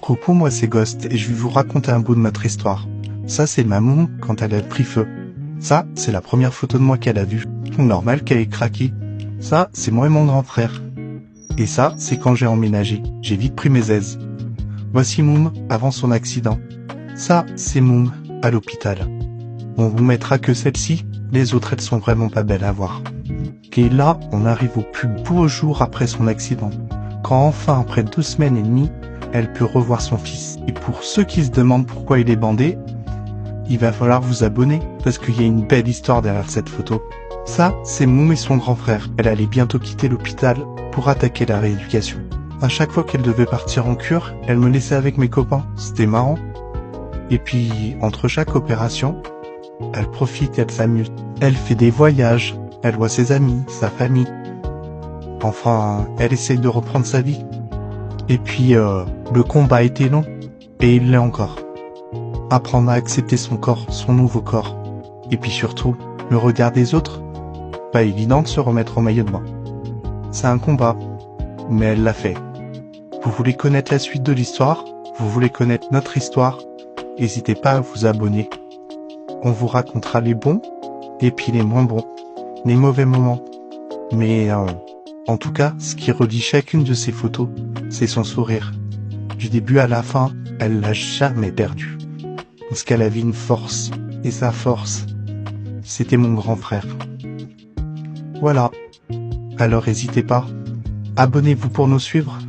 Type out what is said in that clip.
Coucou, moi c'est Ghost et je vais vous raconter un bout de notre histoire. Ça c'est ma moum quand elle a pris feu. Ça c'est la première photo de moi qu'elle a vue. Normal qu'elle ait craqué. Ça c'est moi et mon grand frère. Et ça c'est quand j'ai emménagé. J'ai vite pris mes aises. Voici Moum avant son accident. Ça c'est Moum à l'hôpital. On vous mettra que celle-ci, les autres elles sont vraiment pas belles à voir. Et là on arrive au plus beau jour après son accident. Quand enfin après 2 semaines et demie, elle peut revoir son fils. Et pour ceux qui se demandent pourquoi il est bandé, il va falloir vous abonner, parce qu'il y a une belle histoire derrière cette photo. Ça, c'est Moum et son grand frère. Elle allait bientôt quitter l'hôpital pour attaquer la rééducation. À chaque fois qu'elle devait partir en cure, elle me laissait avec mes copains. C'était marrant. Et puis, entre chaque opération, elle profite et elle s'amuse. Elle fait des voyages, elle voit ses amis, sa famille. Enfin, elle essaye de reprendre sa vie. Et puis, le combat a été long, et il l'est encore. Apprendre à accepter son corps, son nouveau corps. Et puis surtout, le regard des autres. Pas évident de se remettre au maillot de bain. C'est un combat, mais elle l'a fait. Vous voulez connaître la suite de l'histoire? Vous voulez connaître notre histoire? N'hésitez pas à vous abonner. On vous racontera les bons, et puis les moins bons, les mauvais moments. Mais en tout cas, ce qui relie chacune de ces photos, c'est son sourire. Du début à la fin, elle l'a jamais perdu. Parce qu'elle avait une force. Et sa force, c'était mon grand frère. Voilà. Alors n'hésitez pas. Abonnez-vous pour nous suivre.